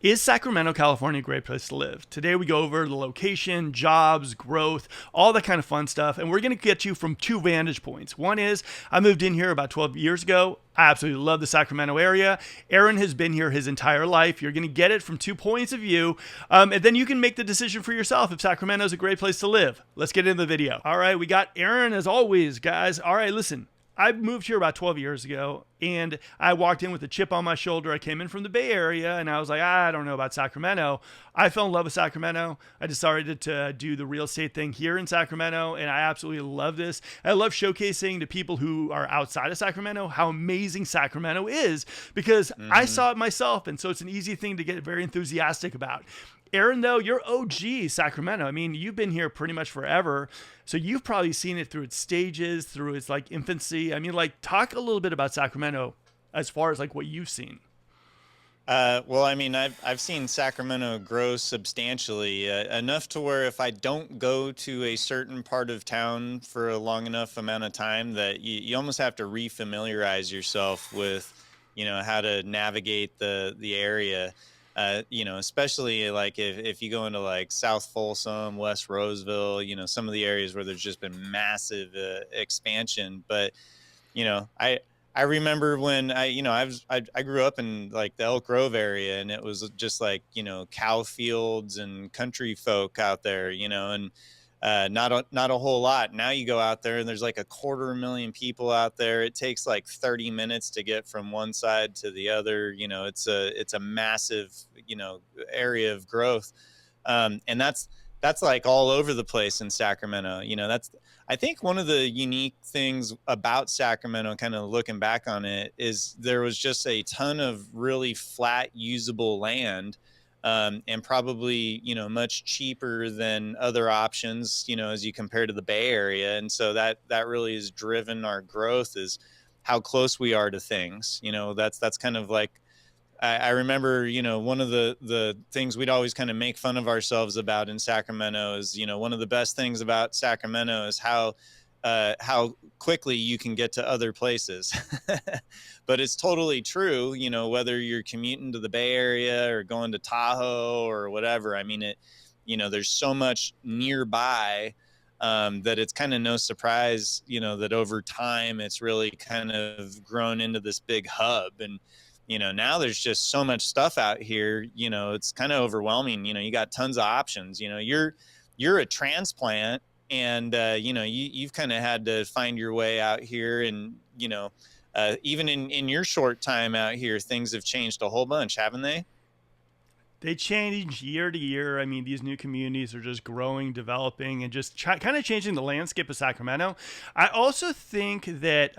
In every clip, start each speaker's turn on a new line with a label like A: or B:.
A: Is Sacramento, California a great place to live? Today we go over the location, jobs, growth, all that kind of fun stuff. And we're going to get you from two vantage points. One is I moved in here about 12 years ago. I absolutely love the Sacramento area. Aaron has been here his entire life. You're going to get it from 2 points of view. And then you can make the decision for yourself if Sacramento is a great place to live. Let's get into the video. All right, we got Aaron as always, guys. All right, listen. I moved here about 12 years ago, and I walked in with a chip on my shoulder. I came in from the Bay Area, and I was like, I don't know about Sacramento. I fell in love with Sacramento. I decided to do the real estate thing here in Sacramento, and I absolutely love this. I love showcasing to people who are outside of Sacramento how amazing Sacramento is, because I saw it myself, and so it's an easy thing to get very enthusiastic about. Aaron, though, you're OG Sacramento. I mean, you've been here pretty much forever. So you've probably seen it through its stages, through its like infancy. I mean, like talk a little bit about Sacramento as far as like what you've seen.
B: Well, I mean, I've seen Sacramento grow substantially, enough to where if I don't go to a certain part of town for a long enough amount of time that you almost have to refamiliarize yourself with, how to navigate the area. Especially like if you go into like South Folsom, West Roseville, some of the areas where there's just been massive expansion. But, I remember when I grew up in like the Elk Grove area, and it was just like, cow fields and country folk out there, and not a whole lot. Now you go out there and there's like 250,000 people out there. It takes like 30 minutes to get from one side to the other. It's a massive, area of growth. And that's like all over the place in Sacramento. I think one of the unique things about Sacramento, kind of looking back on it, is there was just a ton of really flat, usable land, and probably, much cheaper than other options, as you compare to the Bay Area. And so that really has driven our growth, is how close we are to things. That's kind of like, I remember, one of the things we'd always kind of make fun of ourselves about in Sacramento is, one of the best things about Sacramento is how quickly you can get to other places. But it's totally true, whether you're commuting to the Bay Area or going to Tahoe or whatever. I mean, there's so much nearby, that it's kind of no surprise, that over time it's really kind of grown into this big hub. And now there's just so much stuff out here, it's kind of overwhelming. You got tons of options. You're a transplant, and you've kind of had to find your way out here. And even in your short time out here, things have changed a whole bunch, haven't they?
A: They change year to year. I mean, these new communities are just growing, developing, and just kind of changing the landscape of Sacramento. I also think that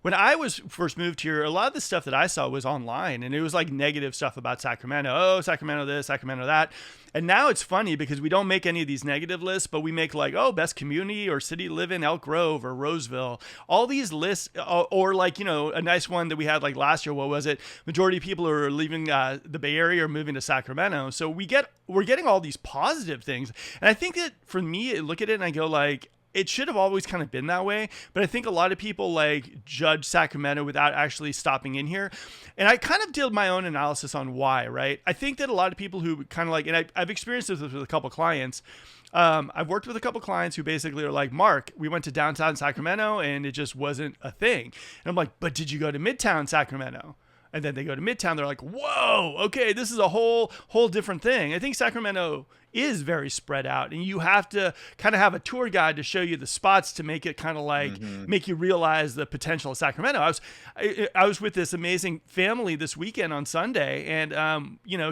A: when I was first moved here, a lot of the stuff that I saw was online, and it was like negative stuff about Sacramento. Oh, Sacramento this, Sacramento that. And now it's funny because we don't make any of these negative lists, but we make like, oh, best community or city to live in, Elk Grove or Roseville. All these lists, or like, a nice one that we had like last year. What was it? Majority of people are leaving the Bay Area or moving to Sacramento. So we're getting all these positive things. And I think that for me, I look at it and I go like, it should have always kind of been that way, but I think a lot of people like judge Sacramento without actually stopping in here. And I kind of did my own analysis on why, right? I think that a lot of people who kind of like, and I've experienced this with a couple clients. I've worked with a couple clients who basically are like, Mark, we went to downtown Sacramento and it just wasn't a thing. And I'm like, but did you go to Midtown Sacramento? And then they go to Midtown, they're like, whoa, okay, this is a whole different thing. I think Sacramento is very spread out, and you have to kind of have a tour guide to show you the spots to make it kind of like make you realize the potential of Sacramento. I was with this amazing family this weekend on Sunday, and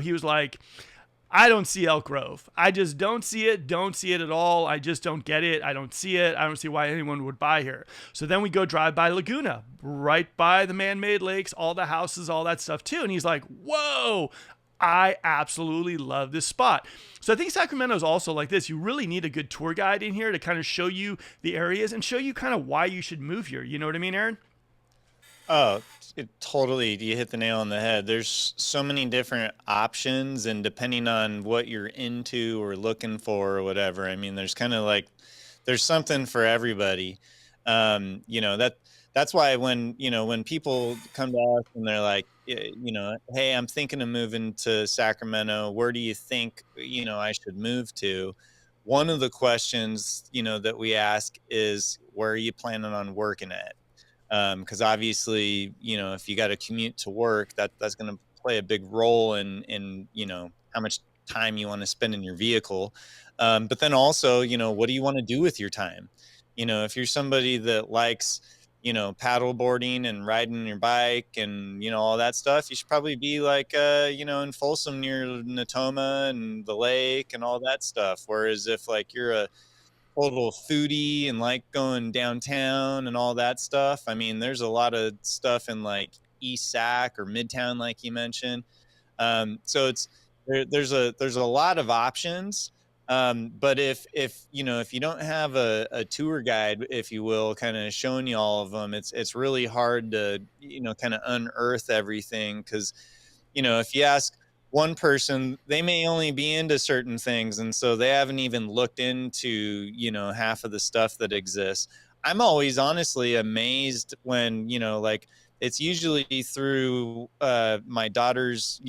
A: he was like, I don't see Elk Grove. I just don't see it at all. I just don't get it. I don't see it. I don't see why anyone would buy here. So then we go drive by Laguna, right by the man-made lakes, all the houses, all that stuff too. And he's like, whoa, I absolutely love this spot. So I think Sacramento is also like this. You really need a good tour guide in here to kind of show you the areas and show you kind of why you should move here. You know what I mean, Aaron?
B: Oh, it totally. You hit the nail on the head. There's so many different options, and depending on what you're into or looking for or whatever, I mean, there's kind of like there's something for everybody. That's why when people come to us and they're like, hey, I'm thinking of moving to Sacramento. Where do you think, I should move to? One of the questions, that we ask is, where are you planning on working at? Because obviously, if you got to commute to work, that's going to play a big role in how much time you want to spend in your vehicle. But then also, what do you want to do with your time? If you're somebody that likes, paddle boarding and riding your bike and all that stuff, you should probably be like in Folsom near Natoma and the lake and all that stuff. Whereas if like you're a total foodie and like going downtown and all that stuff. I mean, there's a lot of stuff in like East Sac or Midtown, like you mentioned. So there's a lot of options. But if you don't have a tour guide, if you will, kind of showing you all of them, it's really hard to kind of unearth everything because if you ask one person, they may only be into certain things. And so they haven't even looked into, half of the stuff that exists. I'm always honestly amazed when, like it's usually through my daughter's,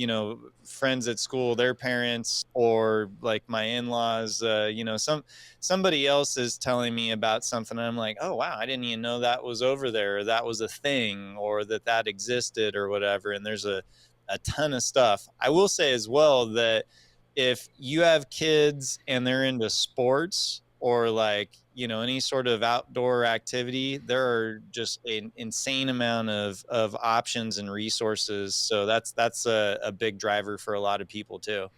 B: friends at school, their parents, or like my in-laws, somebody else is telling me about something. And I'm like, oh wow, I didn't even know that was over there, or that was a thing, or that existed, or whatever. And there's a ton of stuff. I will say as well that if you have kids and they're into sports or like, any sort of outdoor activity, there are just an insane amount of options and resources. So that's a big driver for a lot of people too.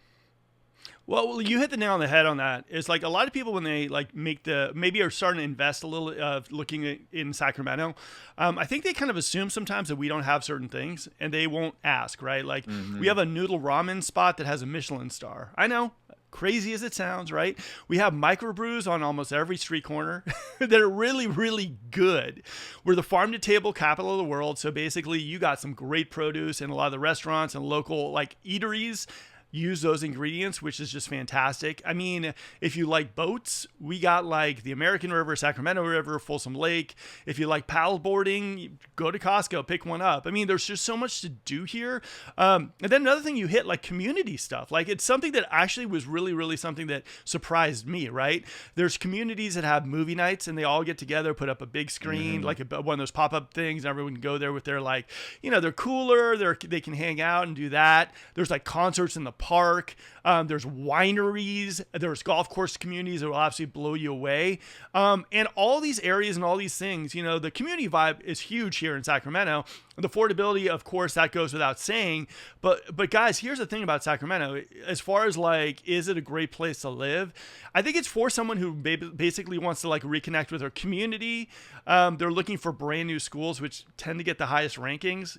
A: Well, you hit the nail on the head on that. It's like a lot of people when they like make the maybe are starting to invest a little looking at, in Sacramento. I think they kind of assume sometimes that we don't have certain things and they won't ask, right? Like we
B: Hmm.
A: have a noodle ramen spot that has a Michelin star. I know, crazy as it sounds, right? We have microbrews on almost every street corner that are really, really good. We're the farm to table capital of the world. So basically, you got some great produce, and a lot of the restaurants and local like eateries use those ingredients, which is just fantastic. I mean, if you like boats, we got like the American River, Sacramento River, Folsom Lake. If you like paddleboarding, go to Costco, pick one up. I mean, there's just so much to do here. And then another thing you hit, like community stuff. Like it's something that actually was really, really something that surprised me, right? There's communities that have movie nights and they all get together, put up a big screen,
B: Hmm.
A: like one of those pop up things, and everyone can go there with their like, their cooler, they can hang out and do that. There's like concerts in the park. There's wineries. There's golf course communities that will absolutely blow you away. And all these areas and all these things, the community vibe is huge here in Sacramento. The affordability, of course, that goes without saying. But guys, here's the thing about Sacramento. As far as like, is it a great place to live? I think it's for someone who basically wants to like reconnect with their community. They're looking for brand new schools, which tend to get the highest rankings.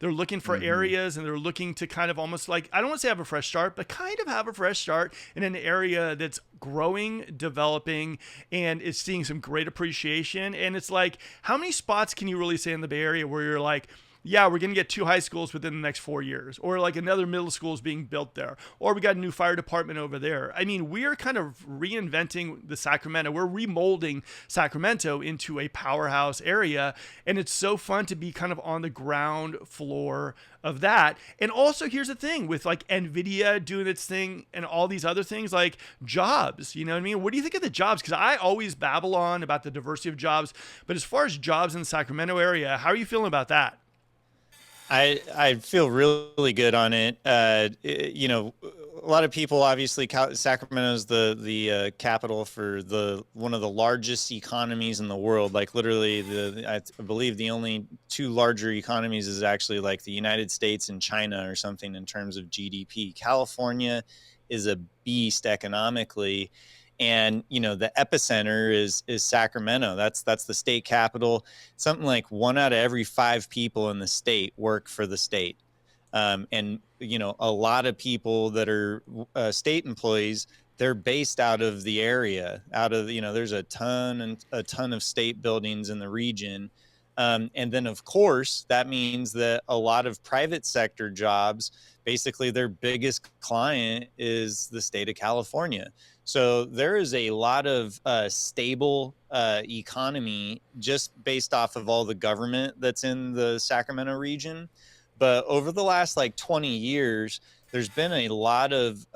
A: They're looking for
B: Hmm.
A: areas and they're looking to kind of almost like, I don't want to say have a fresh start, but kind of have a fresh start in an area that's growing, developing, and it's seeing some great appreciation. And it's like, how many spots can you really say in the Bay Area where you're like, yeah, we're going to get 2 high schools within the next 4 years, or like another middle school is being built there, or we got a new fire department over there. I mean, we're kind of reinventing the Sacramento. We're remolding Sacramento into a powerhouse area, and it's so fun to be kind of on the ground floor of that. And also, here's the thing with like Nvidia doing its thing and all these other things, like jobs. You know what I mean? What do you think of the jobs? Because I always babble on about the diversity of jobs, but as far as jobs in the Sacramento area, how are you feeling about that?
B: I feel really good on it. A lot of people obviously Sacramento is the capital for the one of the largest economies in the world. Like literally, I believe the only two larger economies is actually like the United States and China or something in terms of GDP. California is a beast economically, and the epicenter is Sacramento. That's the state capital. Something like one out of every five people in the state work for the state. And a lot of people that are state employees, they're based out of the area, out of there's a ton of state buildings in the region. And then of course that means that a lot of private sector jobs, basically their biggest client is the state of California. So there is a lot of stable economy just based off of all the government that's in the Sacramento region. But over the last like 20 years, there's been a lot of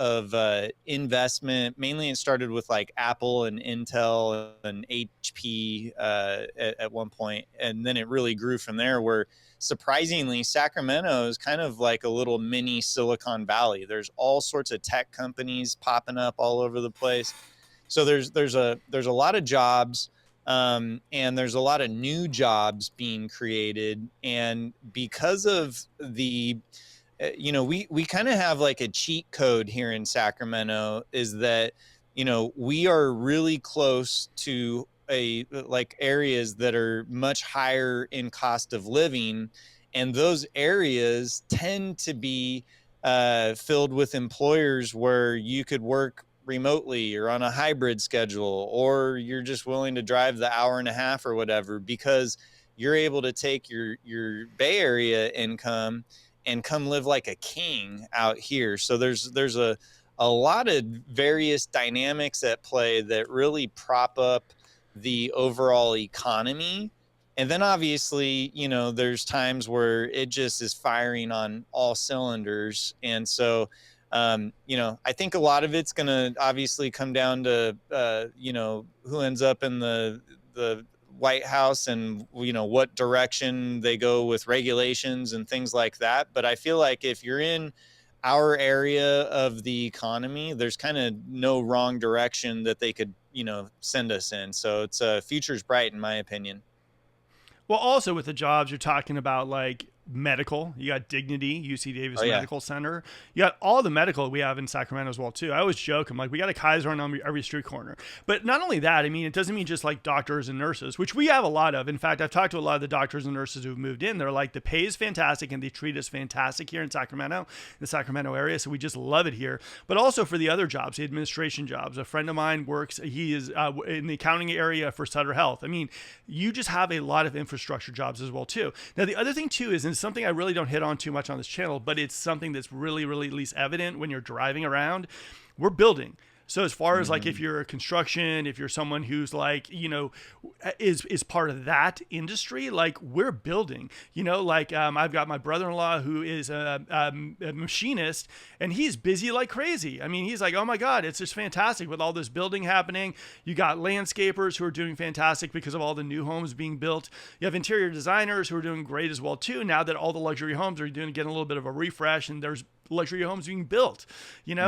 B: investment. Mainly, it started with like Apple and Intel and HP at one point, and then it really grew from there. Where surprisingly, Sacramento is kind of like a little mini Silicon Valley. There's all sorts of tech companies popping up all over the place. So there's a lot of jobs, and there's a lot of new jobs being created, and because of the we kind of have like a cheat code here in Sacramento, is that we are really close to a like areas that are much higher in cost of living, and those areas tend to be filled with employers where you could work remotely or on a hybrid schedule, or you're just willing to drive the hour and a half or whatever, because you're able to take your Bay Area income and come live like a king out here. So there's a lot of various dynamics at play that really prop up the overall economy. And then obviously, there's times where it just is firing on all cylinders. And so, I think a lot of it's going to obviously come down to, who ends up in the White House, and what direction they go with regulations and things like that. But I feel like if you're in our area of the economy, there's kind of no wrong direction that they could send us in. So it's future's bright in my opinion.
A: Well, also with the jobs, you're talking about like medical. You got Dignity, UC
B: Oh
A: Davis
B: yeah.
A: Medical Center. You got all the medical we have in Sacramento as well too. I always joke, I'm like, we got a Kaiser on every street corner. But not only that, I mean, it doesn't mean just like doctors and nurses, which we have a lot of. In fact, I've talked to a lot of the doctors and nurses who've moved in. They're like, the pay is fantastic and they treat us fantastic here in Sacramento, the Sacramento area. So we just love it here. But also for the other jobs, the administration jobs. A friend of mine works, he is in the accounting area for Sutter Health. I mean, you just have a lot of infrastructure jobs as well too. Now, the other thing too is, and it's something I really don't hit on too much on this channel, but it's something that's really, really at least evident when you're driving around. We're building. So as far as like if you're a construction, if you're someone who's like, is part of that industry, like we're building, like I've got my brother-in-law who is a machinist, and he's busy like crazy. I mean, he's like, oh my God, it's just fantastic with all this building happening. You got landscapers who are doing fantastic because of all the new homes being built. You have interior designers who are doing great as well too. Now that all the luxury homes are getting a little bit of a refresh, and there's luxury homes being built,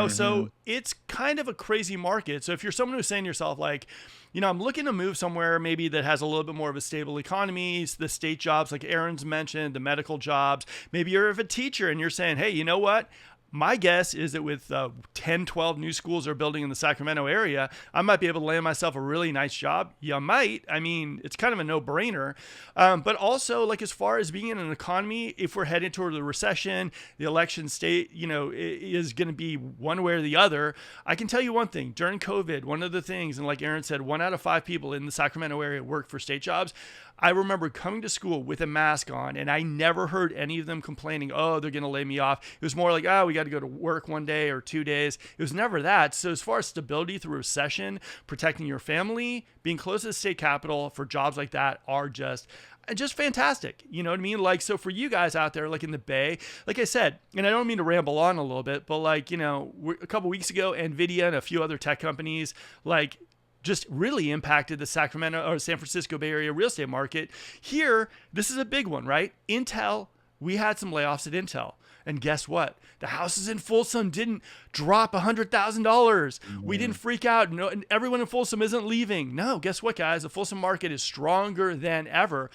A: so it's kind of a crazy market. So if you're someone who's saying to yourself like, I'm looking to move somewhere maybe that has a little bit more of a stable economy, the state jobs like Aaron's mentioned, the medical jobs, maybe you're a teacher and you're saying, hey, you know what, my guess is that with 10, 12 new schools they're building in the Sacramento area, I might be able to land myself a really nice job. You might. I mean, it's kind of a no-brainer. But also, like as far as being in an economy, if we're headed toward the recession, the election state, is going to be one way or the other. I can tell you one thing. During COVID, one of the things, and like Aaron said, 1 out of 5 people in the Sacramento area work for state jobs. I remember coming to school with a mask on, and I never heard any of them complaining, oh, they're going to lay me off. It was more like, oh, we got to go to work 1 day or 2 days. It was never that. So as far as stability through recession, protecting your family, being close to the state capitol for jobs like that are just fantastic. You know what I mean? Like, so for you guys out there, like in the Bay, like I said, and I don't mean to ramble on a little bit, but like, a couple weeks ago, NVIDIA and a few other tech companies, like, just really impacted the Sacramento or San Francisco Bay Area real estate market. Here, this is a big one, right? Intel, we had some layoffs at Intel. And guess what? The houses in Folsom didn't drop $100,000. We didn't freak out. No, everyone in Folsom isn't leaving. No, guess what, guys? The Folsom market is stronger than ever.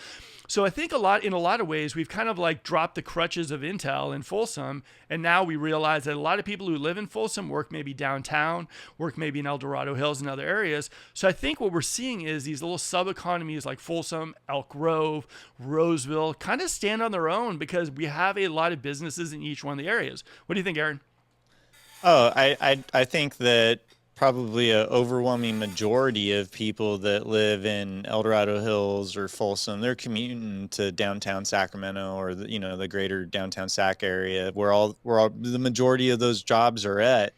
A: So I think in a lot of ways, we've kind of like dropped the crutches of Intel in Folsom. And now we realize that a lot of people who live in Folsom work maybe downtown, work maybe in El Dorado Hills and other areas. So I think what we're seeing is these little sub-economies like Folsom, Elk Grove, Roseville kind of stand on their own because we have a lot of businesses in each one of the areas. What do you think, Aaron?
B: Oh, I think that probably an overwhelming majority of people that live in El Dorado Hills or Folsom, they're commuting to downtown Sacramento or the greater downtown Sac area where the majority of those jobs are at.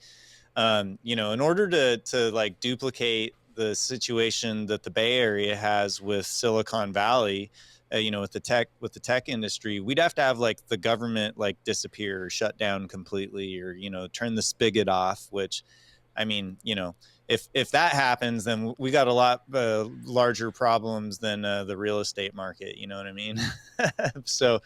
B: In order to like duplicate the situation that the Bay Area has with Silicon Valley, with the tech industry, we'd have to have like the government like disappear or shut down completely, or turn the spigot off. Which, I mean, if that happens, then we got a lot larger problems than the real estate market. You know what I mean? So,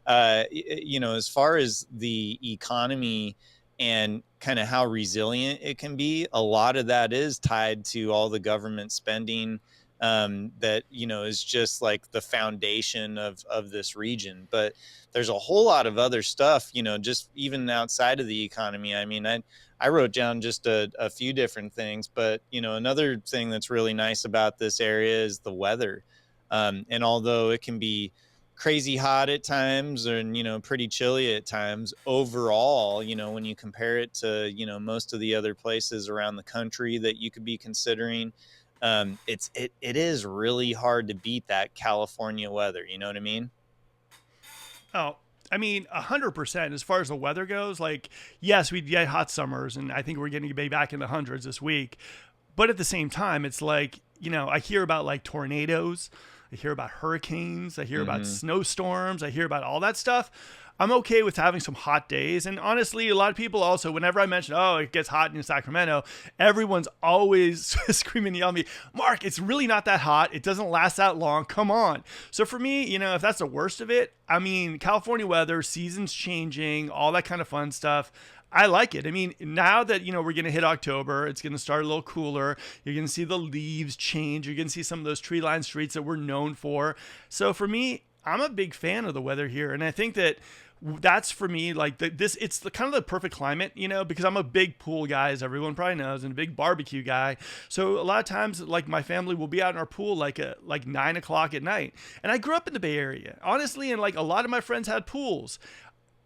B: as far as the economy and kind of how resilient it can be, a lot of that is tied to all the government spending that is just like the foundation of this region. But there's a whole lot of other stuff, just even outside of the economy. I mean, I wrote down just a few different things, but another thing that's really nice about this area is the weather. And although it can be crazy hot at times, and pretty chilly at times, overall, when you compare it to most of the other places around the country that you could be considering, it is really hard to beat that California weather. You know what I mean?
A: Oh, I mean, 100%. As far as the weather goes, like, yes, we get hot summers, and I think we're getting to be back in the hundreds this week. But at the same time, it's like, I hear about like tornadoes, I hear about hurricanes, I hear about
B: Mm-hmm.
A: snowstorms, I hear about all that stuff. I'm okay with having some hot days. And honestly, a lot of people also, whenever I mention, oh, it gets hot in Sacramento, everyone's always screaming and yelling at me, Mark, it's really not that hot. It doesn't last that long. Come on. So for me, if that's the worst of it, I mean, California weather, seasons changing, all that kind of fun stuff. I like it. I mean, now that we're going to hit October, it's going to start a little cooler. You're going to see the leaves change. You're going to see some of those tree-lined streets that we're known for. So for me, I'm a big fan of the weather here, and I think that that's for me like it's the kind of the perfect climate, because I'm a big pool guy, as everyone probably knows, and a big barbecue guy. So a lot of times, like, my family will be out in our pool like 9 o'clock at night. And I grew up in the Bay Area, honestly, and like a lot of my friends had pools.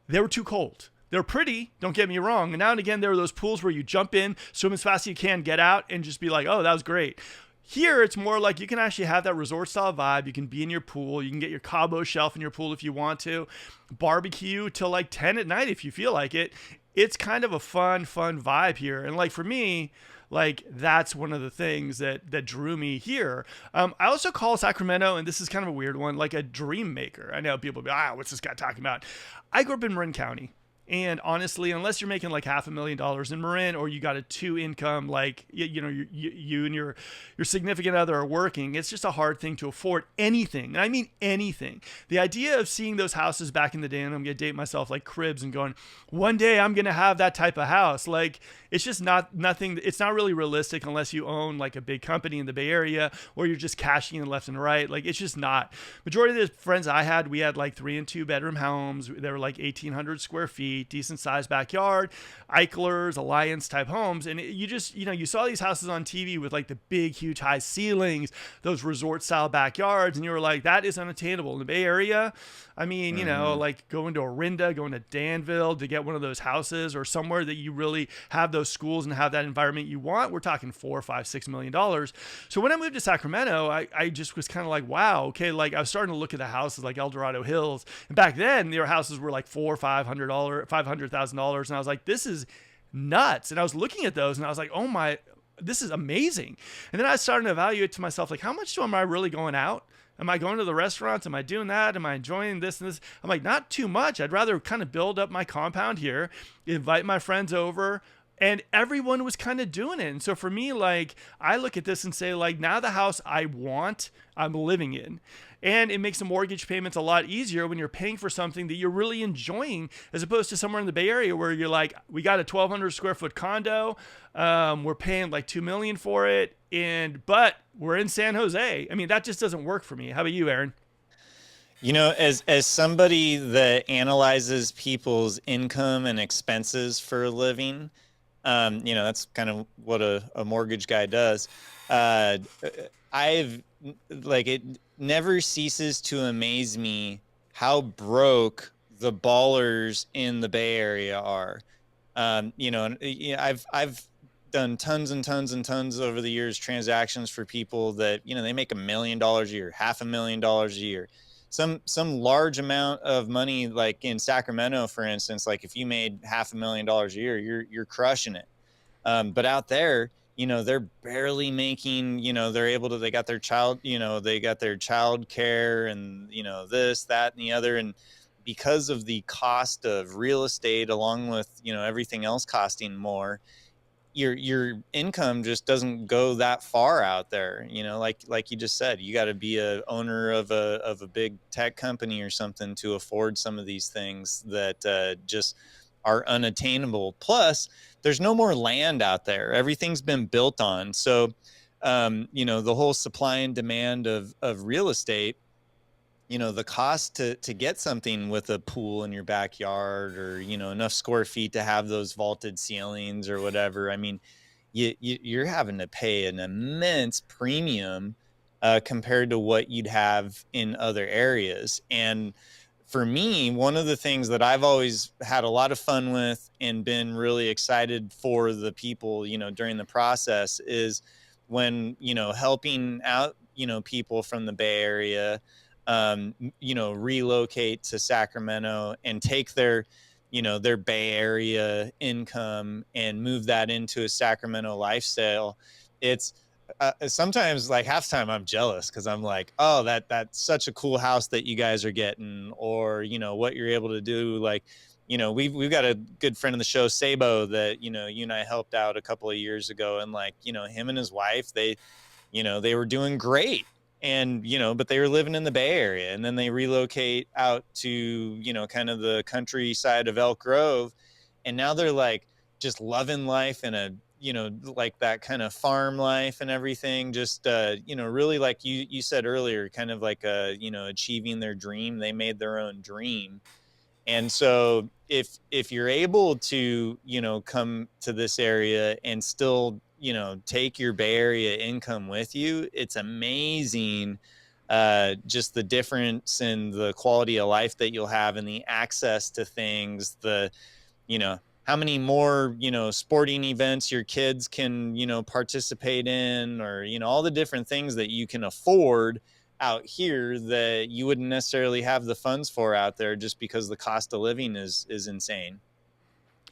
A: They were too cold. They're pretty, don't get me wrong. And now and again, there are those pools where you jump in, swim as fast as you can, get out, and just be like, oh, that was great. Here, it's more like you can actually have that resort style vibe. You can be in your pool. You can get your Cabo shelf in your pool if you want to. Barbecue till like 10 at night if you feel like it. It's kind of a fun vibe here. And like for me, like that's one of the things that drew me here. I also call Sacramento, and this is kind of a weird one, like a dream maker. I know people be, what's this guy talking about? I grew up in Marin County. And honestly, unless you're making like $500,000 in Marin, or you got a two income, like you and your significant other are working, it's just a hard thing to afford anything. And I mean anything. The idea of seeing those houses back in the day, and I'm gonna date myself, like cribs, and going, one day I'm gonna have that type of house. Like, it's just nothing. It's not really realistic unless you own like a big company in the Bay Area, or you're just cashing in left and right. Like, it's just not. Majority of the friends I had, we had like 3 and 2 bedroom homes. They were like 1,800 square feet, decent sized backyard, Eichlers, Alliance type homes. And you just, you saw these houses on TV with like the big, huge high ceilings, those resort style backyards. And you were like, that is unattainable in the Bay Area. I mean, like going to Orinda, going to Danville to get one of those houses, or somewhere that you really have those schools and have that environment you want, we're talking $4, $5, $6 million. So when I moved to Sacramento, I just was kind of like, wow, okay. Like, I was starting to look at the houses like El Dorado Hills, and back then their houses were like $400,000, $500,000, and I was like, this is nuts. And I was looking at those, and I was like, oh my, this is amazing. And then I started to evaluate to myself, like, how much am I really going out? Am I going to the restaurants? Am I doing that? Am I enjoying this and this? I'm like, not too much. I'd rather kind of build up my compound here, invite my friends over, and everyone was kind of doing it. And so for me, like, I look at this and say, like, now the house I want, I'm living in. And it makes the mortgage payments a lot easier when you're paying for something that you're really enjoying, as opposed to somewhere in the Bay Area where you're like, we got a 1,200 square foot condo. We're paying like $2 million for it. But we're in San Jose. I mean, that just doesn't work for me. How about you, Aaron?
B: As somebody that analyzes people's income and expenses for a living, that's kind of what a mortgage guy does. I've like it never ceases to amaze me how broke the ballers in the Bay Area are. I've done tons and tons and tons over the years transactions for people that they make $1 million a year, $500,000 a year, some large amount of money. Like in Sacramento, for instance, like if you made $500,000 a year, you're crushing it. But out there, they're barely making, they're able to, they got their child, they got their child care and, this, that, and the other. And because of the cost of real estate, along with, everything else costing more, your income just doesn't go that far out there. Like you just said, you got to be a owner of a big tech company or something to afford some of these things that just are unattainable. Plus, there's no more land out there. Everything's been built on. So the whole supply and demand of real estate, the cost to get something with a pool in your backyard, or, enough square feet to have those vaulted ceilings or whatever. I mean, you're having to pay an immense premium compared to what you'd have in other areas. And for me, one of the things that I've always had a lot of fun with and been really excited for the people, during the process, is when, helping out, people from the Bay Area, relocate to Sacramento and take their Bay Area income and move that into a Sacramento lifestyle. It's sometimes, like, half the time I'm jealous, because I'm like, oh, that's such a cool house that you guys are getting, or what you're able to do. Like, we've got a good friend of the show, Sabo, that you and I helped out a couple of years ago, and, like, him and his wife, they were doing great. And, but they were living in the Bay Area, and then they relocate out to, kind of the countryside of Elk Grove. And now they're, like, just loving life in a, like that kind of farm life and everything. Just, really, like you said earlier, kind of like, achieving their dream. They made their own dream. And so if you're able to, come to this area and still, take your Bay Area income with you, it's amazing. Just the difference in the quality of life that you'll have, and the access to things, how many more, sporting events your kids can, participate in, or, all the different things that you can afford out here that you wouldn't necessarily have the funds for out there, just because the cost of living is insane.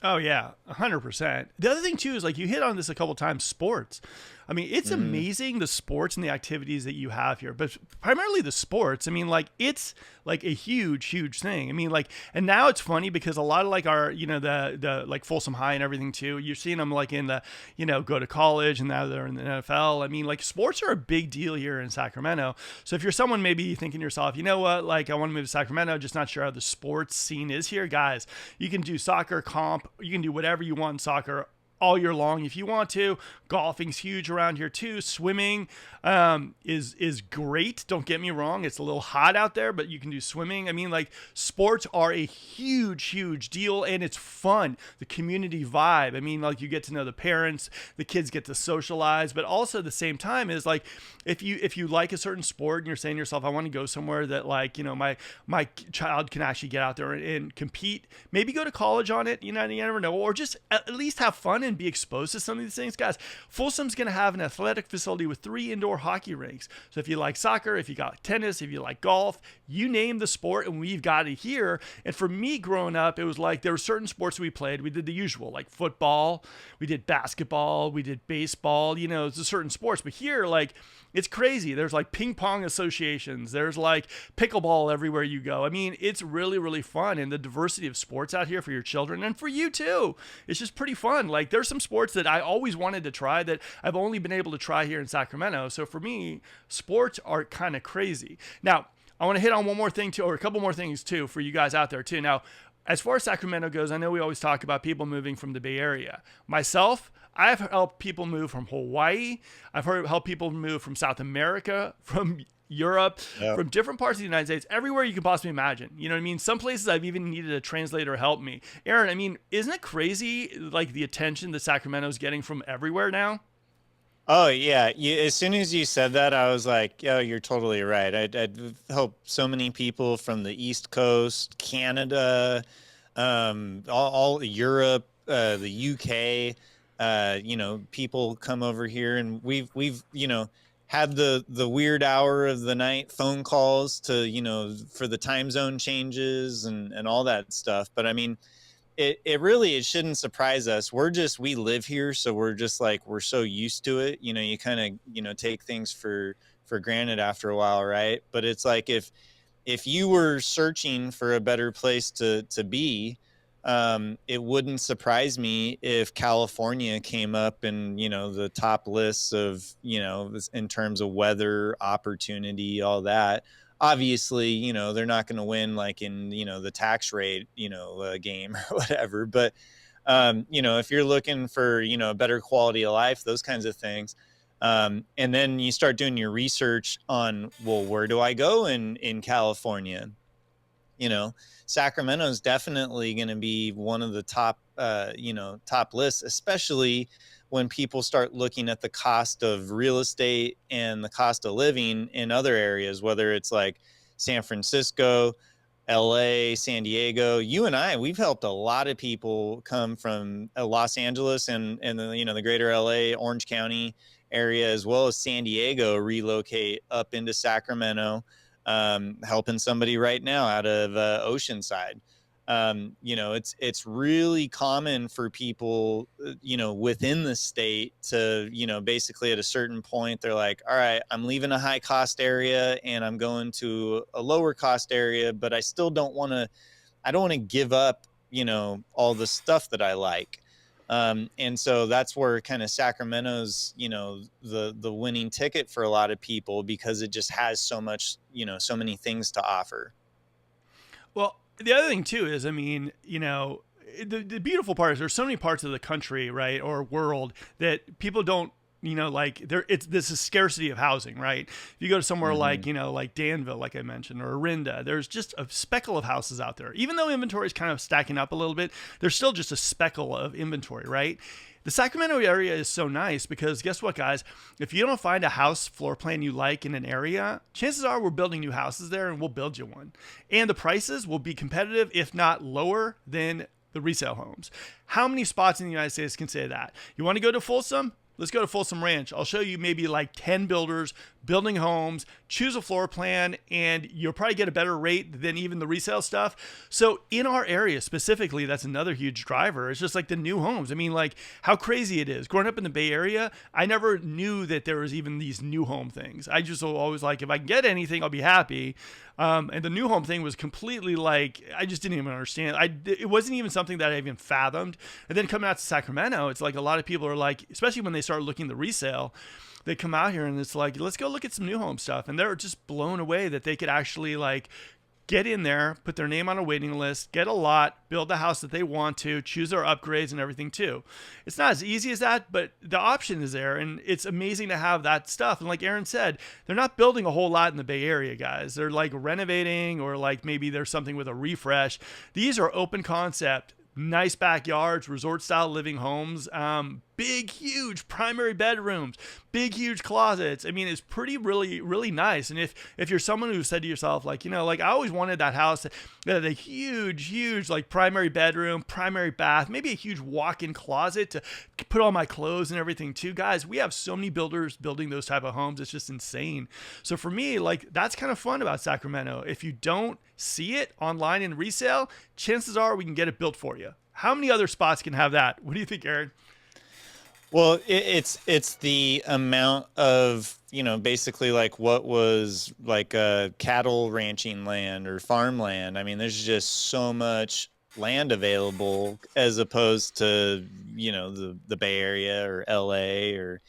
A: Oh yeah, 100%. The other thing too is, like, you hit on this a couple times, sports. I mean, it's
B: Mm-hmm.
A: amazing the sports and the activities that you have here, but primarily the sports. I mean, like, it's like a huge, huge thing. I mean, like, and now it's funny because a lot of, like, our, the like Folsom High and everything too. You're seeing them, like, in the, go to college, and now they're in the NFL. I mean, like, sports are a big deal here in Sacramento. So if you're someone maybe thinking to yourself, you know what, like, I want to move to Sacramento, just not sure how the sports scene is here, guys, you can do soccer comp, you can do whatever you want in soccer all year long if you want to. Golfing's huge around here too. Swimming is great. Don't get me wrong; it's a little hot out there, but you can do swimming. I mean, like, sports are a huge, huge deal, and it's fun. The community vibe. I mean, like, you get to know the parents, the kids get to socialize, but also at the same time is, like, if you like a certain sport and you're saying to yourself, I want to go somewhere that, like, my child can actually get out there and compete. Maybe go to college on it. You never know, or just at least have fun and be exposed to some of these things, guys. Folsom's going to have an athletic facility with 3 indoor hockey rinks. So if you like soccer, if you got tennis, if you like golf, you name the sport, and we've got it here. And for me, growing up, it was like there were certain sports we played. We did the usual, like football, we did basketball, we did baseball. It's a certain sports. But here, like, it's crazy. There's, like, ping pong associations. There's, like, pickleball everywhere you go. I mean, it's really, really fun. And the diversity of sports out here for your children and for you too. It's just pretty fun. Like, there's some sports that I always wanted to try that I've only been able to try here in Sacramento. So for me, sports are kind of crazy. Now, I want to hit on one more thing too, or a couple more things too, for you guys out there too. Now, as far as Sacramento goes, I know we always talk about people moving from the Bay Area. Myself, I've helped people move from Hawaii. I've helped people move from South America, from Europe,
B: Yep.
A: from different parts of the United States, everywhere you can possibly imagine. You know what I mean? Some places I've even needed a translator help me. Aaron, I mean, isn't it crazy, like, the attention that Sacramento's getting from everywhere now?
B: Oh yeah. As soon as you said that, I was like, "Oh, you're totally right." I'd help so many people from the East Coast, Canada, all Europe, the UK. People come over here, and we've had the weird hour of the night phone calls to, for the time zone changes and all that stuff. But I mean, it shouldn't surprise us. We live here, so we're just like, we're so used to it. You kind of, take things for granted after a while, right? But it's like, if you were searching for a better place to be, it wouldn't surprise me if California came up in, the top lists of, in terms of weather, opportunity, all that. Obviously, they're not going to win like in, the tax rate, game or whatever. But, if you're looking for, a better quality of life, those kinds of things, and then you start doing your research on, well, where do I go in California? you know Sacramento is definitely going to be one of the top lists, especially when people start looking at the cost of real estate and the cost of living in other areas, whether it's like San Francisco, LA, San Diego. You and we've helped a lot of people come from Los Angeles and the greater LA, Orange County area, as well as San Diego, relocate up into Sacramento, helping somebody right now out of Oceanside. It's really common for people, within the state to, basically at a certain point, they're like, all right, I'm leaving a high cost area and I'm going to a lower cost area, but I don't want to give up, all the stuff that I like. And so that's where kind of Sacramento's, the winning ticket for a lot of people, because it just has so much, so many things to offer.
A: Well, the other thing too is, I mean, the beautiful part is there's so many parts of the country, right, or world that people don't, like it's this is scarcity of housing, right? If you go to somewhere like,
B: Mm-hmm.
A: like Danville, like I mentioned, or Orinda, there's just a speckle of houses out there. Even though inventory is kind of stacking up a little bit, there's still just a speckle of inventory, right? The Sacramento area is so nice because guess what, guys? If you don't find a house floor plan you like in an area, chances are we're building new houses there and we'll build you one. And the prices will be competitive, if not lower than the resale homes. How many spots in the United States can say that? You want to go to Folsom? Let's go to Folsom Ranch. I'll show you maybe like 10 builders building homes, choose a floor plan, and you'll probably get a better rate than even the resale stuff. So in our area specifically, that's another huge driver. It's just like the new homes. I mean, like how crazy it is. Growing up in the Bay Area, I never knew that there was even these new home things. I just always like, if I can get anything, I'll be happy. And the new home thing was completely like, I just didn't even understand. It wasn't even something that I even fathomed. And then coming out to Sacramento, it's like a lot of people are like, especially when they start looking at the resale, they come out here and it's like, let's go look at some new home stuff. And they're just blown away that they could actually like get in there, put their name on a waiting list, get a lot, build the house that they want to, choose their upgrades and everything too. It's not as easy as that, but the option is there, and it's amazing to have that stuff. And like Aaron said, they're not building a whole lot in the Bay Area, guys. They're like renovating, or like maybe there's something with a refresh. These are open concept, nice backyards, resort style living homes, big, huge primary bedrooms, big, huge closets. I mean, it's pretty, really, really nice. And if you're someone who said to yourself, like, like I always wanted that house that had a huge, huge, like primary bedroom, primary bath, maybe a huge walk-in closet to put all my clothes and everything too. Guys, we have so many builders building those type of homes. It's just insane. So for me, like, that's kind of fun about Sacramento. If you don't see it online in resale, chances are we can get it built for you. How many other spots can have that? What do you think, Aaron?
B: Well, it's the amount of, basically like what was like cattle ranching land or farmland. I mean, there's just so much land available as opposed to, the Bay Area or LA, or,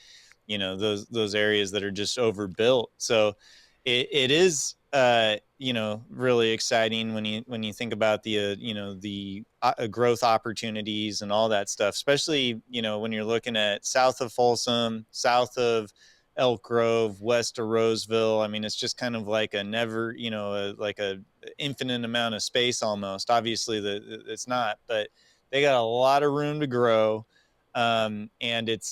B: those areas that are just overbuilt. So it is, really exciting when you think about the growth opportunities and all that stuff, especially, when you're looking at south of Folsom, south of Elk Grove, west of Roseville. I mean, it's just kind of like a never, like a infinite amount of space almost. Obviously, it's not, but they got a lot of room to grow. And it's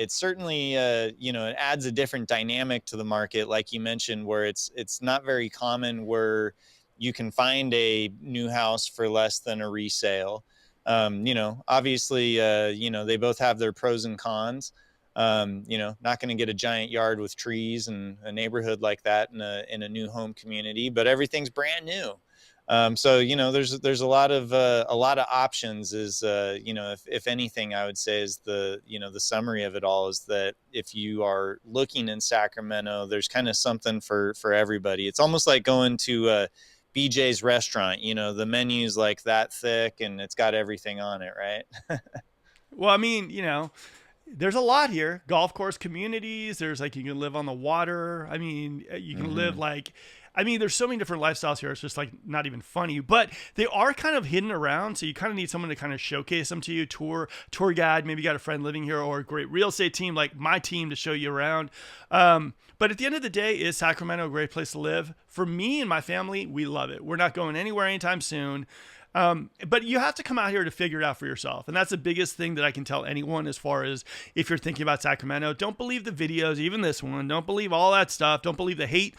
B: certainly, it adds a different dynamic to the market, like you mentioned, where it's not very common where you can find a new house for less than a resale. Obviously, they both have their pros and cons. Not going to get a giant yard with trees and a neighborhood like that in a new home community, but everything's brand new. So there's a lot of options. Is if anything, I would say is the summary of it all is that if you are looking in Sacramento, there's kind of something for everybody. It's almost like going to BJ's restaurant. The menu's like that thick and it's got everything on it, right?
A: Well, I mean, there's a lot here. Golf course communities. There's like you can live on the water. I mean, you can live
B: Hmm.
A: like. I mean, there's so many different lifestyles here. It's just like not even funny, but they are kind of hidden around. So you kind of need someone to kind of showcase them to you. Tour guide. Maybe you got a friend living here or a great real estate team like my team to show you around. But at the end of the day, is Sacramento a great place to live? For me and my family, we love it. We're not going anywhere anytime soon. But you have to come out here to figure it out for yourself. And that's the biggest thing that I can tell anyone as far as if you're thinking about Sacramento. Don't believe the videos, even this one. Don't believe all that stuff. Don't believe the hate.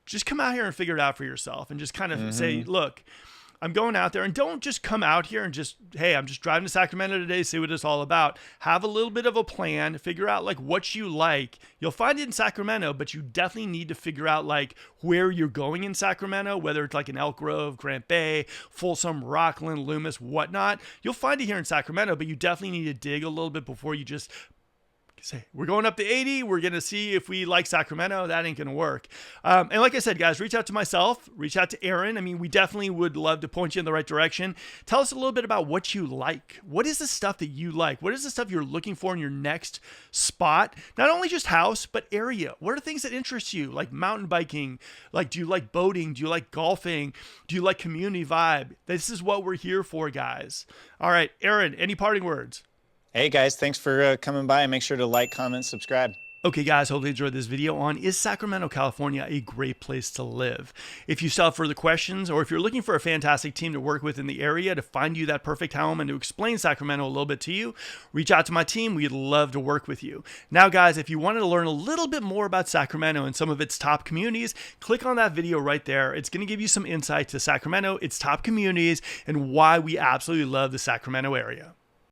A: Just come out here and figure it out for yourself and just kind of say,
B: Hmm.
A: look, I'm going out there, and don't just come out here and just, hey, I'm just driving to Sacramento today, see what it's all about. Have a little bit of a plan, figure out like what you like. You'll find it in Sacramento, but you definitely need to figure out like where you're going in Sacramento, whether it's like in Elk Grove, Grant Bay, Folsom, Rockland, Loomis, whatnot. You'll find it here in Sacramento, but you definitely need to dig a little bit before you just say we're going up to 80, we're going to see if we like Sacramento. That ain't going to work. And like I said, guys, reach out to myself, reach out to Aaron. I mean, we definitely would love to point you in the right direction. Tell us a little bit about what you like. What is the stuff that you like? What is the stuff you're looking for in your next spot? Not only just house, but area. What are things that interest you? Like mountain biking? Like, do you like boating? Do you like golfing? Do you like community vibe? This is what we're here for, guys. All right, Aaron, any parting words?
B: Hey guys, thanks for coming by, and make sure to like, comment, subscribe.
A: Okay, guys, hope you enjoyed this video on Is Sacramento, California a great place to live? If you still have further questions, or if you're looking for a fantastic team to work with in the area to find you that perfect home and to explain Sacramento a little bit to you, reach out to my team. We'd love to work with you. Now, guys, if you wanted to learn a little bit more about Sacramento and some of its top communities, click on that video right there. It's going to give you some insight to Sacramento, its top communities, and why we absolutely love the Sacramento area.